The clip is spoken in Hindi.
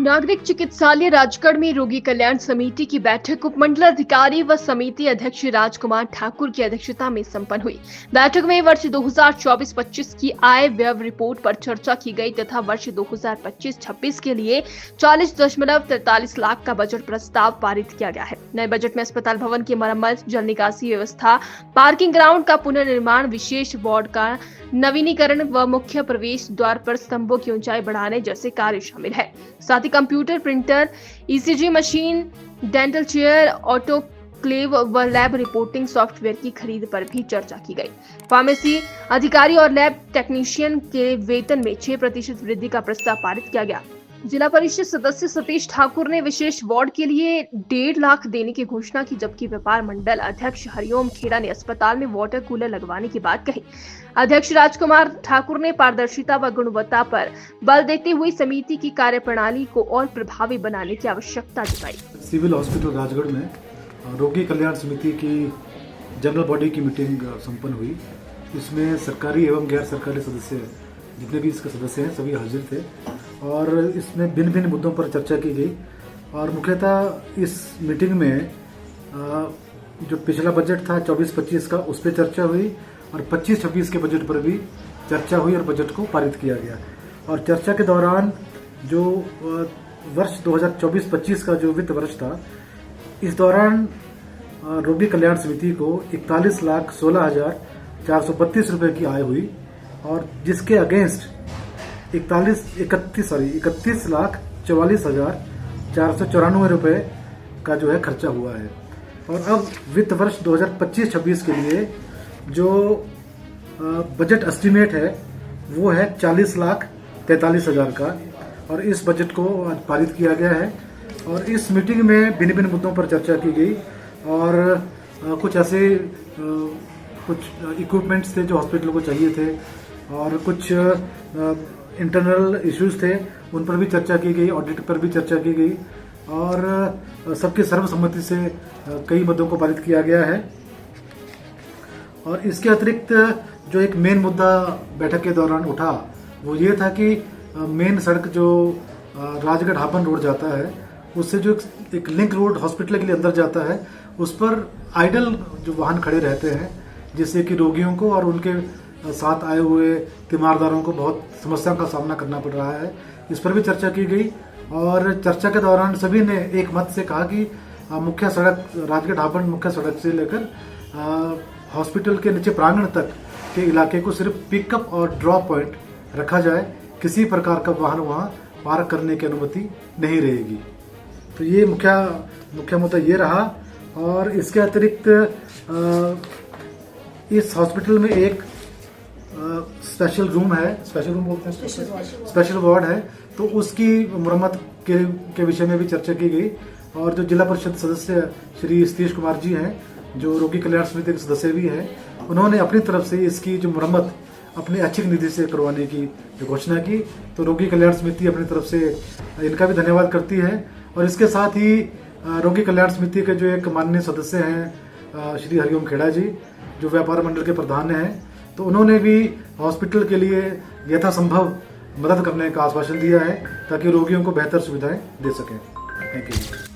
नागरिक चिकित्सालय राजगढ़ में रोगी कल्याण समिति की बैठक उपमंडलाधिकारी व समिति अध्यक्ष राजकुमार ठाकुर की अध्यक्षता में संपन्न हुई। बैठक में वर्ष 2024-25 की आय व्यय रिपोर्ट पर चर्चा की गई तथा वर्ष 2025-26 के लिए 40.43 लाख का बजट प्रस्ताव पारित किया गया है। नए बजट में अस्पताल भवन की मरम्मत, जल निकासी व्यवस्था, पार्किंग ग्राउंड का पुनर्निर्माण, विशेष वार्ड का नवीनीकरण व मुख्य प्रवेश द्वार पर स्तंभों की ऊंचाई बढ़ाने जैसे कार्य शामिल है। साथ ही computer, printer, ECG machine, dental chair, autoclave व लैब रिपोर्टिंग सॉफ्टवेयर की खरीद पर भी चर्चा की गई। फार्मेसी अधिकारी और लैब टेक्नीशियन के वेतन में 6% वृद्धि का प्रस्ताव पारित किया गया। जिला परिषद सदस्य सतीश ठाकुर ने विशेष वार्ड के लिए 1.5 लाख देने की घोषणा की, जबकि व्यापार मंडल अध्यक्ष हरिओम खेड़ा ने अस्पताल में वाटर कूलर लगवाने की बात कही। अध्यक्ष राजकुमार ठाकुर ने पारदर्शिता व गुणवत्ता पर बल देते हुए समिति की कार्यप्रणाली को और प्रभावी बनाने की आवश्यकता जताई। सिविल हॉस्पिटल राजगढ़ में रोगी कल्याण समिति की जनरल बॉडी की मीटिंग संपन्न हुई। इसमें सरकारी एवं गैर सरकारी सदस्य, जितने भी इसके सदस्य हैं, सभी हाजिर थे और इसमें भिन्न भिन्न मुद्दों पर चर्चा की गई। और मुख्यतः इस मीटिंग में जो पिछला बजट था 24-25 का, उस पर चर्चा हुई और 25-26 के बजट पर भी चर्चा हुई और बजट को पारित किया गया। और चर्चा के दौरान जो वर्ष 2024-25 का जो वित्त वर्ष था, इस दौरान रोगी कल्याण समिति को 41,16,432 रुपये की आय हुई और जिसके अगेंस्ट 31,44,494 रुपये का जो है खर्चा हुआ है। और अब वित्त वर्ष 2025-26 के लिए जो बजट एस्टिमेट है वो है 40,43,000 का और इस बजट को आज पारित किया गया है। और इस मीटिंग में भिन्न भिन्न मुद्दों पर चर्चा की गई और कुछ ऐसे कुछ इक्विपमेंट्स थे जो हॉस्पिटल को चाहिए थे और कुछ इंटरनल इश्यूज थे, उन पर भी चर्चा की गई, ऑडिट पर भी चर्चा की गई और सबके सर्वसम्मति से कई मुद्दों को पारित किया गया है। और इसके अतिरिक्त जो एक मेन मुद्दा बैठक के दौरान उठा वो ये था कि मेन सड़क जो राजगढ़ हापन रोड जाता है, उससे जो एक लिंक रोड हॉस्पिटल के लिए अंदर जाता है, उस पर आइडल जो वाहन खड़े रहते हैं, जिससे कि रोगियों को और उनके साथ आए हुए तीमारदारों को बहुत समस्या का सामना करना पड़ रहा है। इस पर भी चर्चा की गई और चर्चा के दौरान सभी ने एक मत से कहा कि मुख्य सड़क राजगढ़ हापन मुख्य सड़क से लेकर हॉस्पिटल के नीचे प्रांगण तक के इलाके को सिर्फ पिकअप और ड्रॉप पॉइंट रखा जाए, किसी प्रकार का वाहन वहां पार्क करने की अनुमति नहीं रहेगी। तो ये मुख्य मुद्दा ये रहा। और इसके अतिरिक्त इस हॉस्पिटल में एक स्पेशल रूम है, स्पेशल रूम बोलते हैं, स्पेशल वार्ड है, तो उसकी मरम्मत के विषय में भी चर्चा की गई। और जो जिला परिषद सदस्य श्री सतीश कुमार जी हैं, जो रोगी कल्याण समिति के सदस्य भी हैं, उन्होंने अपनी तरफ से इसकी जो मरम्मत अपनी ऐच्छिक निधि से करवाने की जो घोषणा की। तो रोगी कल्याण समिति अपनी तरफ से इनका भी धन्यवाद करती है। और इसके साथ ही रोगी कल्याण समिति के जो एक माननीय सदस्य हैं श्री हरिओम खेड़ा जी, जो व्यापार मंडल के प्रधान हैं, तो उन्होंने भी हॉस्पिटल के लिए यथासंभव मदद करने का आश्वासन दिया है ताकि रोगियों को बेहतर सुविधाएं दे सकें। Thank you.